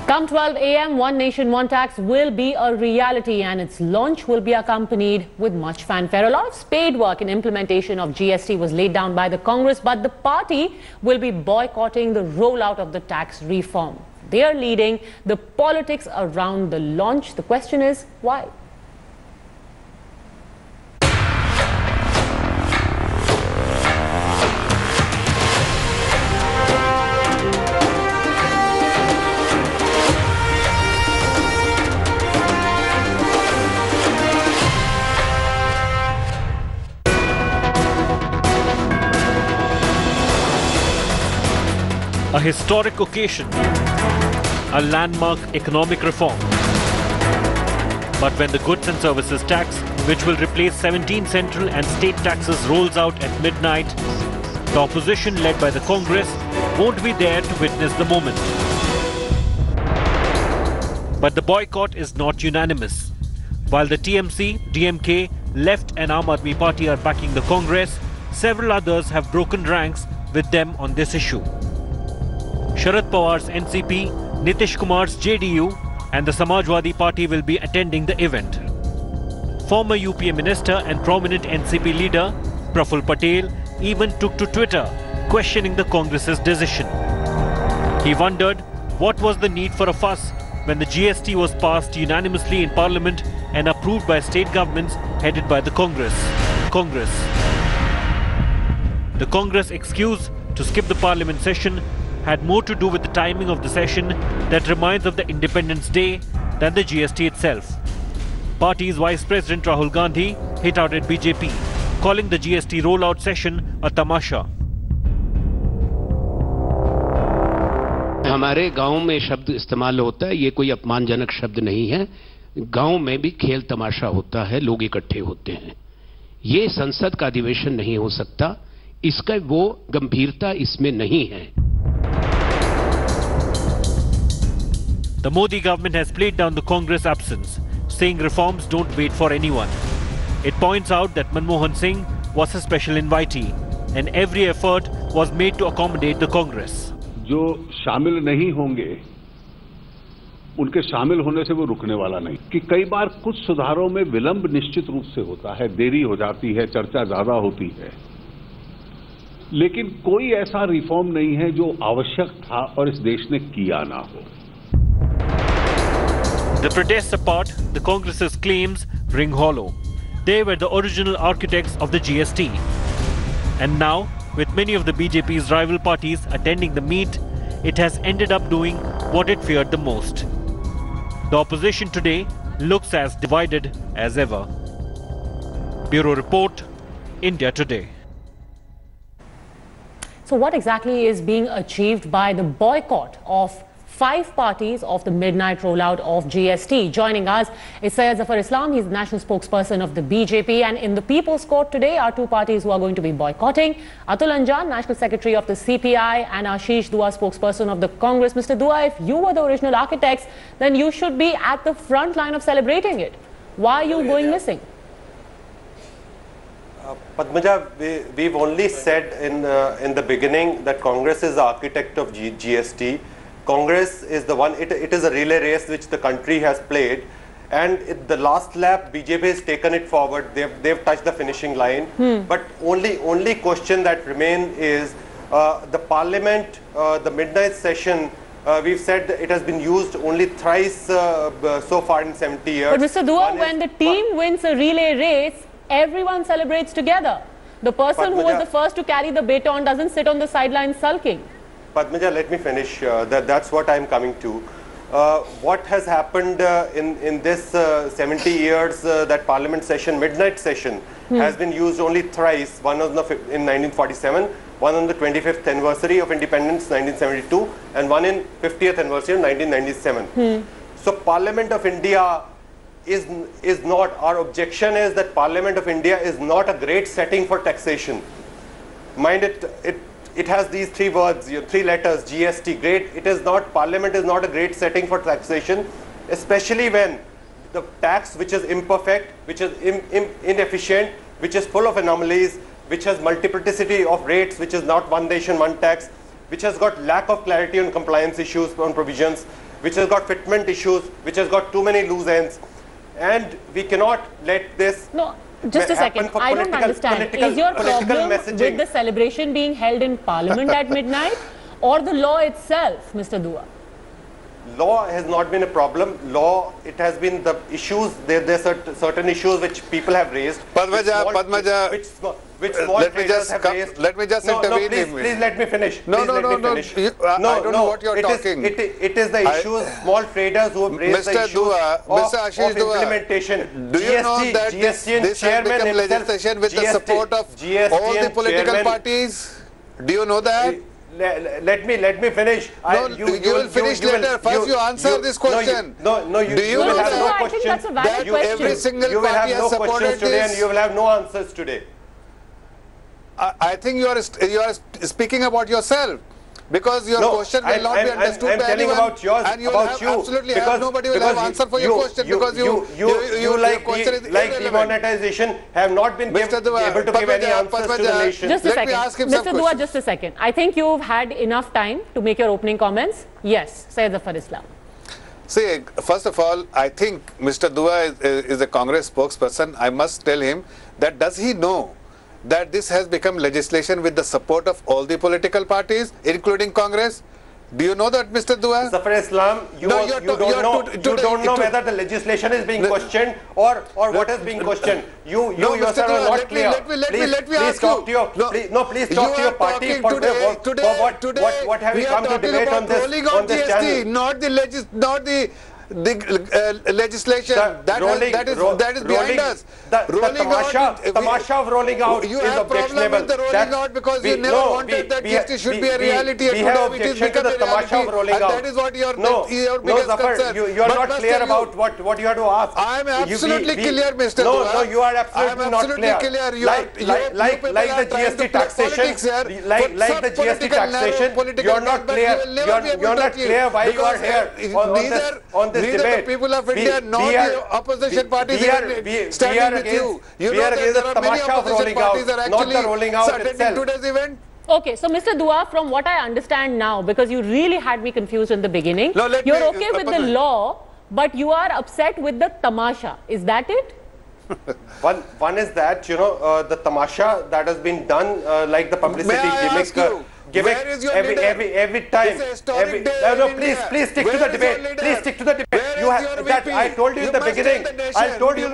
Come 12 a.m., One Nation, One Tax will be a reality and its launch will be accompanied with much fanfare. A lot of spade work in implementation of GST was laid down by the Congress, but the party will be boycotting the rollout of the tax reform. They are leading the politics around the launch. The question is, why? A historic occasion, a landmark economic reform. But when the goods and services tax, which will replace 17 central and state taxes, rolls out at midnight, the opposition led by the Congress won't be there to witness the moment. But the boycott is not unanimous. While the TMC, DMK, Left and Aam Aadmi Party are backing the Congress, several others have broken ranks with them on this issue. Sharad Pawar's NCP, Nitish Kumar's JDU and the Samajwadi Party will be attending the event. Former UPA minister and prominent NCP leader Praful Patel even took to Twitter questioning the Congress's decision. He wondered what was the need for a fuss when the GST was passed unanimously in Parliament and approved by state governments headed by the Congress. The Congress excuse to skip the Parliament session had more to do with the timing of the session that reminds of the Independence Day than the GST itself. Party's Vice President Rahul Gandhi hit out at BJP, calling the GST rollout session a tamasha. हमारे गांव में शब्द इस्तेमाल होता है, ये कोई अपमानजनक शब्द नहीं है। गांव में भी खेल तमाशा होता है, लोग इकट्ठे होते हैं। ये संसद का अधिवेशन नहीं हो सकता, इसका वो गंभीरता इसमें नहीं है। The Modi government has played down the Congress absence, saying reforms don't wait for anyone. It points out that Manmohan Singh was a special invitee and every effort was made to accommodate the Congress. जो शामिल नहीं होंगे, उनके शामिल होने से वो रुकने वाला नहीं। कि कई बार कुछ सुधारों में विलंब निश्चित रूप से होता है, देरी हो जाती है, चर्चा ज्यादा होती है, लेकिन कोई ऐसा रिफॉर्म नहीं है जो आवश्यक था और इस देश ने किया ना हो। The protests apart, the Congress's claims ring hollow. They were the original architects of the GST. And now, with many of the BJP's rival parties attending the meet, it has ended up doing what it feared the most. The opposition today looks as divided as ever. Bureau Report, India Today. So what exactly is being achieved by the boycott of 5 parties of the midnight rollout of GST? Joining us is Syed Zafar Islam. He's the national spokesperson of the BJP. And in the People's Court today are 2 parties who are going to be boycotting. Atul Anjan, national secretary of the CPI, and Ashish Dua, spokesperson of the Congress. Mr. Dua, if you were the original architects, then you should be at the front line of celebrating it. Why are you going missing? Padmaja, we've only said in the beginning that Congress is the architect of GST. Congress is the one, it is a relay race which the country has played, and the last lap BJP has taken it forward. They've touched the finishing line. But only question that remains is the Parliament, the midnight session. We've said it has been used only thrice so far in 70 years. But Mr. Dua, when the team wins a relay race, everyone celebrates together. The person who was the first to carry the baton doesn't sit on the sidelines sulking. Padmaja, let me finish. That's what I'm coming to. What has happened in this 70 years that Parliament session, midnight session, has been used only thrice. One in 1947, one on the 25th anniversary of independence, 1972, and one in 50th anniversary of 1997. So Parliament of India is not, our objection is that Parliament of India is not a great setting for taxation. Mind it has these 3 words, 3 letters, GST, great. It is not, Parliament is not a great setting for taxation, especially when the tax which is imperfect, which is inefficient, which is full of anomalies, which has multiplicity of rates, which is not one nation, one tax, which has got lack of clarity on compliance issues, on provisions, which has got fitment issues, which has got too many loose ends, and we cannot let this. No, just a second. I don't understand. Is your problem with the celebration being held in Parliament at midnight, or the law itself, Mr. Dua? Law has not been a problem. Law, it has been the issues. There are certain issues which people have raised. Padmaja, which small traders have raised. Let me just intervene. Please let me finish. No. I don't know what you're talking. It is the issues, small traders who have raised the issues of implementation. Do you know that this has become legislation with the support of all the political parties? Do you know that? Let me finish. You will finish later. First you answer this question. Do you will have no questions? That every single party has supported this, and you will have no answers today. I think you are speaking about yourself, because your question will not be understood by anyone, about yours, and you will have absolutely nobody will have answer for your question, because you like demonetization have not been able to give any answers to the nation. Just a second, Mr. Dua, just a second. I think you've had enough time to make your opening comments. Yes, Syed Zafar Islam. See, first of all, I think Mr. Dua is a Congress spokesperson. I must tell him that does he know that this has become legislation with the support of all the political parties, including Congress? Do you know that, Mr. Dua? Zafar Islam, you don't know whether the legislation is being questioned or what is being questioned. You yourself are not clear. Please talk to your party. What have you come to debate on this channel? Not the legislation that is behind us. The tamasha of rolling out you is have objectionable. Problem with the rolling out because you never wanted that GST should be a reality, and today it is become a reality, and that is what your biggest concern. You are not clear about what you have to ask. I am absolutely clear, Mr. Dua. No, you are absolutely not clear. Like the GST taxation, like the GST taxation, you are not clear. You are not clear why you are here on this neither debate. The people of India nor the opposition parties are standing with you. You know that there are many opposition parties are actually attending today's event. Okay, so Mr. Dua, from what I understand now, because you really had me confused in the beginning, you're okay with the law, but you are upset with the tamasha. Is that it? One is that, the tamasha that has been done, like the publicity gimmick, every time. Please stick to the debate. Please stick to the debate. I told you in the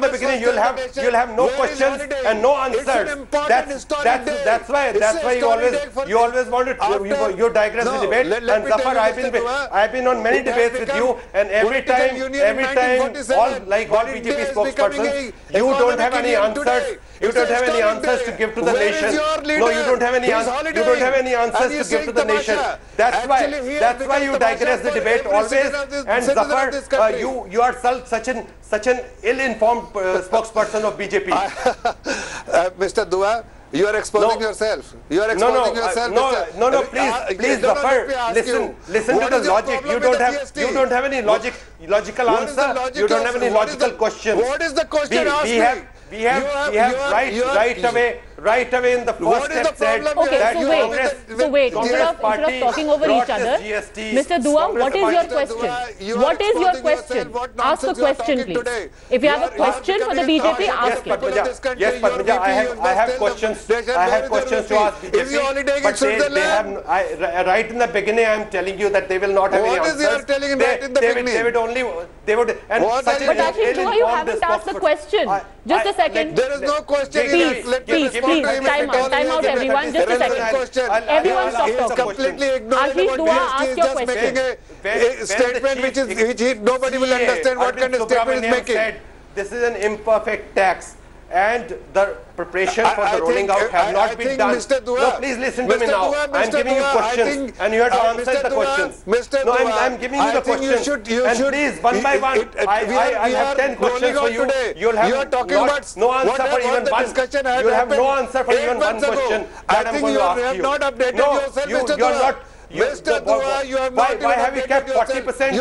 beginning. You'll have no questions and no answers. That's why you always want to you digress the debate. And Zafar, I've been on many debates with you, and every time, all BJP spokespersons, you don't have any answers. You don't have any answers to give to the nation. No, you don't have any answers. You don't have any answers to give to the nation. That's why you digress the debate always. And Zafar, you are such an ill-informed spokesperson of BJP. Mr. Dua, you are exposing yourself. You are exposing yourself. No, please, Zafar, listen to the logic. You don't have any logical answer. You don't have any logical questions. What is the question? We have right away in the first step said that so wait, instead of talking over each other, Mr. Dua, what is your question? What is your question? Ask a question, please. If you have a question for the BJP, ask it. Yes, Padmaja, I have questions. I have questions to ask BJP, but they have, right in the beginning, I am telling you that they will not have any answers. What is you telling right in the beginning? But Ashish Dua, you haven't asked the question. Just a second. There is no question. Please, time out everyone. Just a second. Everyone stop talking. Completely ignoring Ashish Dua, ask your question. A statement which nobody will understand what kind of statement is making. This is an imperfect tax, and the preparation for the rolling out have not been done. No, please listen to me now. I am giving you questions, and you have to answer the questions. No, I am giving you the questions. And please, one by one, I have 10 questions for you. You'll have no answer for even one. You'll have no answer for even one question that I'm going to ask you. Not updated yourself, Mr. Dua. Mr. Dua, you have not why have you kept 40%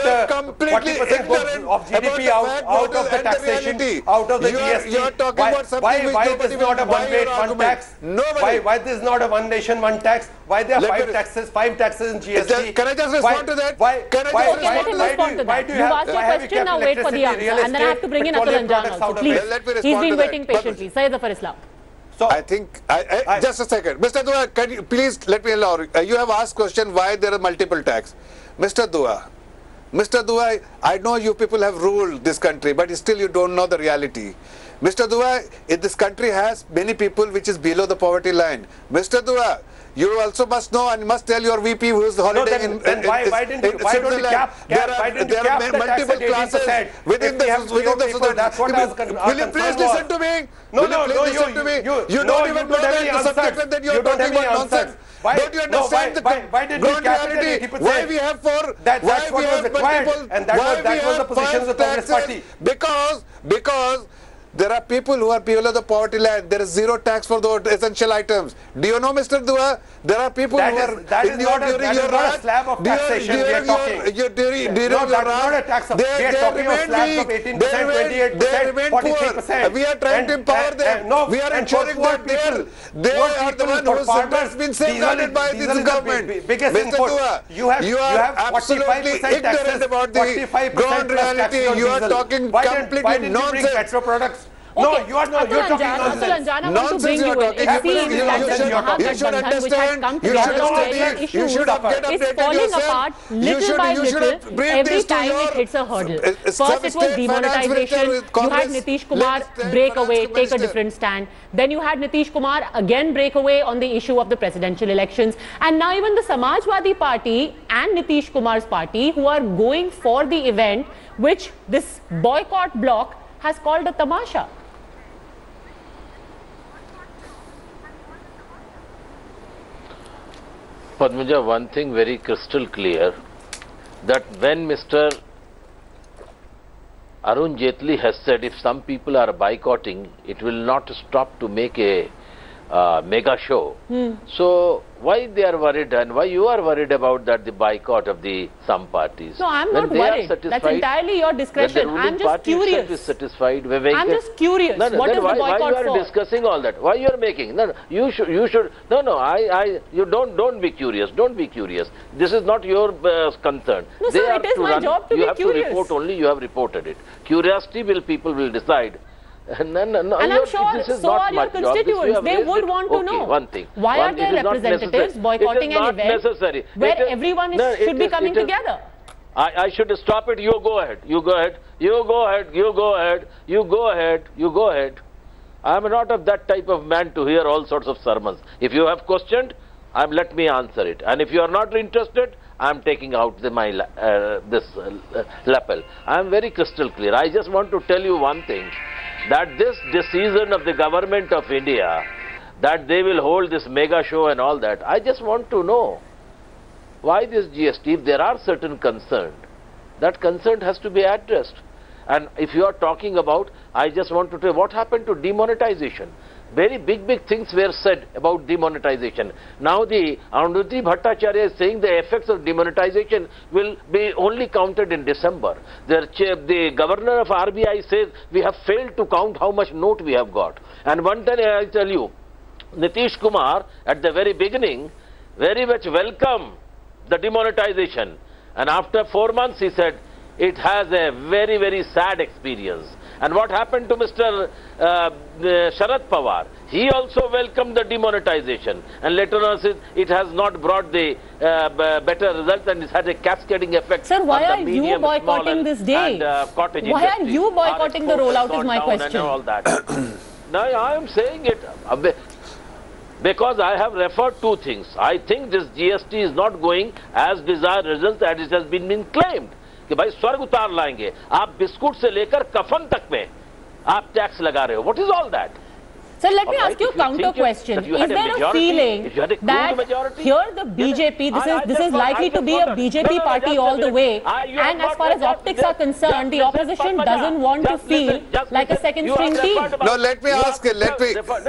of GDP out of the taxation, out of the GST? You are talking about something why this is not a one rate, one tax? Why this is not a one nation, one tax? Why there are five taxes in GST? Can I just respond to that? Why do you have your question? Now wait for the answer, and then I have to bring in Atul Anjan also. Please, he's been waiting patiently. Syed Zafar. So I think, just a second. Mr. Dua, can you please let me allow, you have asked question why there are multiple tax. Mr. Dua, I know you people have ruled this country, but still you don't know the reality. Mr. Dua, this country has many people which is below the poverty line. Mr. Dua, you also must know and must tell your VP who is holidaying why don't you cap multiple classes within the society. That's what I was Will you please listen to me? No, you don't even know the subject that you are talking about nonsense. Don't you understand the ground reality? Why we have that's what was required, and that was the position of the Congress party. Because there are people who are below the poverty line. There is zero tax for the essential items. Do you know, Mr. Dua? There are people who are that is not a slab of taxation we are talking. Not a tax of. We are talking of slabs of 18%, 28%, 43%. We are trying to empower them. We are ensuring that they are the ones whose income has been safeguarded by this government. Mr. Dua, you are absolutely ignorant about the ground reality. You are talking completely nonsense. No, you are not. You are talking nonsense. Atul Anjan, I want to bring you in. It seems that the you should Mahabandhan, which had come together on various issues, is falling apart little by little every time it hits a hurdle. First it was demonetization. You had Nitish Kumar break away, take a different stand. Then you had Nitish Kumar again break away on the issue of the presidential elections. And now even the Samajwadi Party and Nitish Kumar's party, who are going for the event, which this boycott bloc has called a tamasha. Padmaja, one thing very crystal clear, that when Mr. Arun Jaitley has said if some people are boycotting, it will not stop to make a mega show. So why they are worried and why you are worried about that the boycott of the some parties? No, I'm not worried. That's entirely your discretion. I'm just curious. Is satisfied. I'm just curious. No, what is the boycott why you are for? discussing all that? Why you are making? No, you should. You don't be curious. Don't be curious. This is not your concern. No, sir, it is my job to be curious. You have to report only. You have reported it. Curiosity people will decide. And I'm sure so are your constituents. They would want to know. One thing. Why are there representatives boycotting an event where everyone should be coming together? I should stop it. You go ahead. You go ahead. You go ahead. You go ahead. You go ahead. You go ahead. I am not of that type of man to hear all sorts of sermons. If you have questioned, let me answer it. And if you are not interested, I am taking out my lapel. I am very crystal clear. I just want to tell you one thing, that this decision of the government of India, that they will hold this mega show and all that, I just want to know why this GST. If there are certain concerns, that concern has to be addressed. And if you are talking about, I just want to tell you what happened to demonetization. Very big things were said about demonetization. Now the Anuruddhi Bhattacharya is saying the effects of demonetization will be only counted in December. The governor of RBI says we have failed to count how much note we have got. And one thing I tell you, Nitish Kumar at the very beginning very much welcomed the demonetization. And after 4 months he said it has a very sad experience. And what happened to Mr. Sharad Pawar? He also welcomed the demonetization, and later on says it has not brought the better result, and it had a cascading effect. Sir, why on the are you boycotting this day? Cottage why are you boycotting the rollout is my question. And all that. Now I am saying it because I have referred two things. I think this GST is not going as desired results as it has been claimed. कि भाई स्वर्ग उतार लाएंगे, आप biscuit से लेकर कफन तक में आप टैक्स लगा रहे हो. What is all that? So let me ask you a counter question. Is there a feeling that here the BJP, this is likely to be a BJP party all the way, and as far as optics are concerned, the opposition doesn't want to feel like a second string team? No, let me ask. Let me respond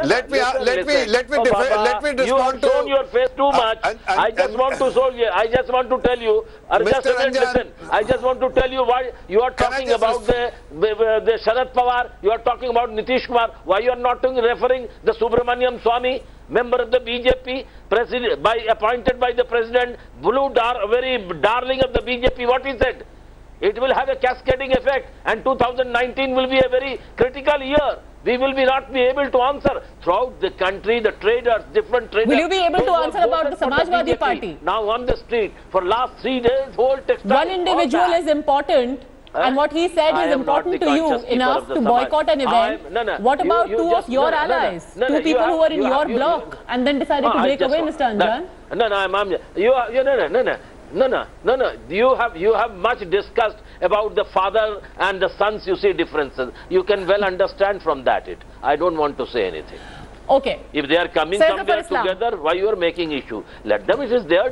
to. You have shown your face too much. I just want to show you. I just want to tell you. Listen. I just want to tell you why you are talking about the Sharad Pawar. You are talking about Nitish Kumar. Why you are not referring the Subramaniam Swamy, member of the BJP, appointed by the president, very darling of the BJP? What he said? It will have a cascading effect, and 2019 will be a very critical year. We will not be able to answer throughout the country, the traders, different traders. Will you be able to answer about the Samajwadi Party? Now on the street for last 3 days, whole textile. One individual is important, and what he said is important to you enough to boycott an event. What about two of your allies? Two people who were in your bloc and then decided to break away, Mr. Anjan? No. You have much discussed about the father and the sons. You see differences. You can well understand from that. I don't want to say anything. Okay. If they are coming somewhere together, why you are making issue? Let them. It is their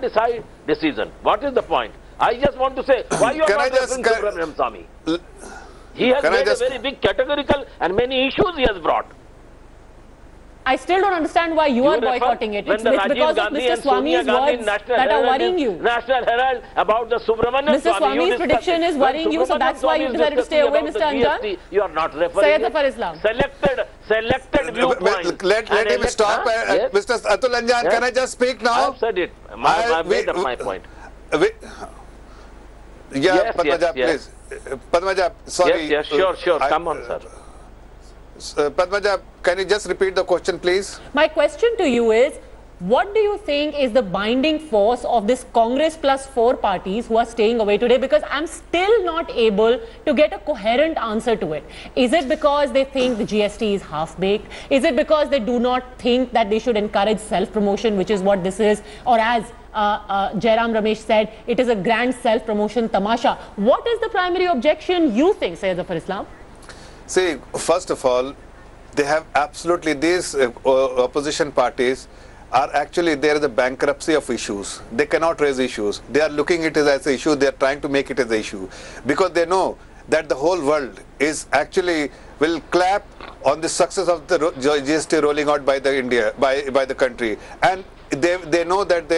decision. What is the point? I just want to say why you are not referring to Subramaniam Swamy. He has made a very big categorical and many issues he has brought. I still don't understand why you are boycotting it. It's because of Mr. Swamy's words that are worrying you. National Herald about the Subramaniam Mr. Swamy's prediction is worrying you, so that's why you decided to stay away, Mr. Anjan. You are not referring. Syed Zafar Islam. Selected viewpoint. Let him stop. Mr. Atul Anjan, can I just speak now? I have said it. I made up my point. Padmaja, please. Padmaja, sorry. Yes, sure. Come on, sir. Padmaja, can you just repeat the question, please? My question to you is, what do you think is the binding force of this Congress plus 4 parties who are staying away today? Because I'm still not able to get a coherent answer to it. Is it because they think the GST is half-baked? Is it because they do not think that they should encourage self-promotion, which is what this is? Or as Jairam Ramesh said, it is a grand self-promotion tamasha. What is the primary objection you think, Syed Zafar Islam? See, first of all, they have absolutely, these opposition parties are actually, there is a bankruptcy of issues. They cannot raise issues. They are looking at it as an issue. They are trying to make it as an issue because they know that the whole world is actually will clap on the success of the GST rolling out by the by the country, and they know that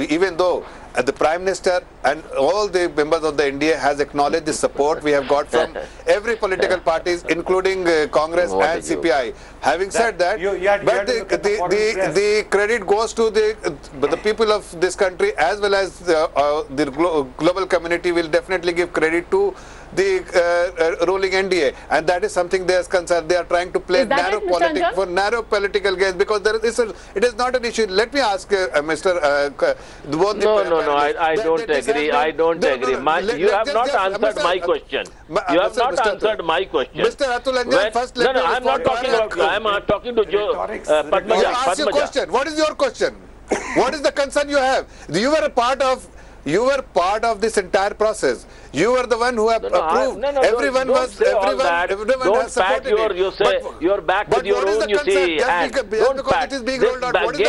even though the Prime Minister and all the members of the India has acknowledged the support we have got from every political parties, including Congress and CPI. Having said that, the credit goes to the people of this country as well as the global community will definitely give credit to the ruling NDA, and that is something they are concerned. They are trying to play narrow political games because it is not an issue. Let me ask Mr. No, I don't agree. I don't agree. You have not answered my question. You have not answered my question. Mr. Atul Anjan, first let me I'm not talking about you. I am talking to Padmaja. Ask your question. What is your question? What is the concern you have? You were a part of this entire process. You were the one who have approved. Everyone has supported it. You say you're back with your own, you see. Don't pack. This game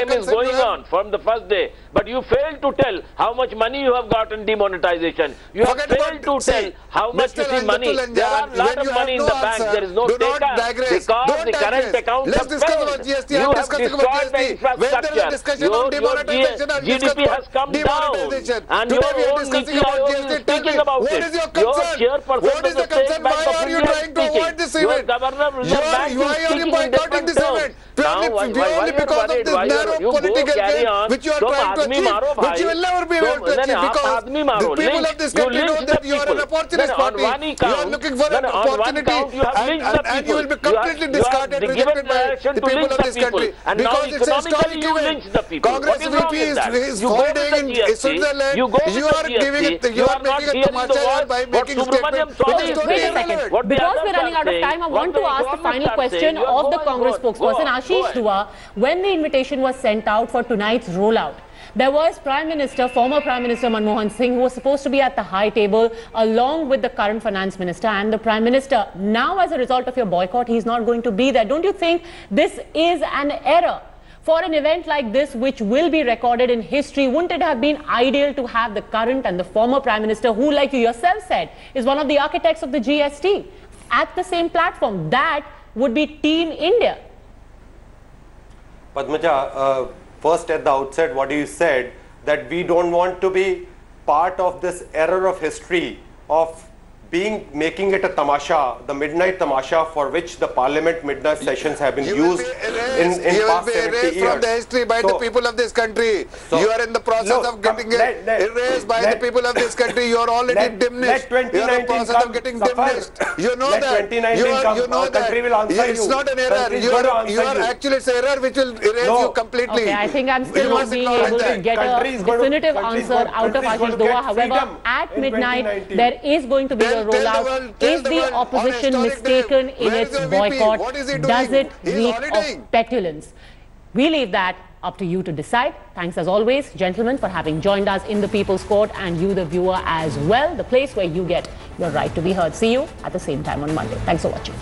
is going on from the first day. But you failed to tell how much money you have gotten demonetization. You have failed to tell how much you see money. There are a lot of money in the bank. There is no taker because the current accounts have failed. You have destroyed the infrastructure. Your GDP has come down. And your own Niti Aayog is speaking about it. What is your concern? What is the concern? Why are you trying to avoid this event? Why are you boycotting this event? Purely because of this narrow political game which you are trying to achieve, which you will never be able to achieve because the people of this country know that you are an opportunist party. You are looking for an opportunity and you will be completely discarded, rejected by the people of this country because it's a historic event. Congress VP is holding in Switzerland. You are giving it, you are making a tamasha by making statements. Wait a second. Because we're running out of time, I want to ask the final question of the Congress spokesperson, Ashish. When the invitation was sent out for tonight's rollout, There was former Prime Minister Manmohan Singh, who was supposed to be at the high table along with the current Finance Minister, and the Prime Minister. Now, as a result of your boycott, he's not going to be there. Don't you think this is an error? For an event like this, which will be recorded in history, wouldn't it have been ideal to have the current and the former Prime Minister, who, like you yourself said, is one of the architects of the GST, at the same platform? That would be Team India. Padmaja, first at the outset, what you said, that we don't want to be part of this error of history of making it a tamasha, the midnight tamasha, for which the Parliament midnight sessions have been used in past 70 years. From the history by the people of this country. You are in the process of getting erased by the people of this country. You are already diminished. You are in the process of getting diminished. You know that. You know that. It's not an error. You are actually, it's an error which will erase you completely. Okay, I think I'm still not being able to get a definitive answer out of Ashish Dua. However, at midnight, there is going to be a rollout. Is the opposition mistaken in its boycott? Does it reek of petulance? We leave that up to you to decide. Thanks as always, gentlemen, for having joined us in the People's Court, and you, the viewer, as well, the place where you get your right to be heard. See you at the same time on Monday. Thanks for watching.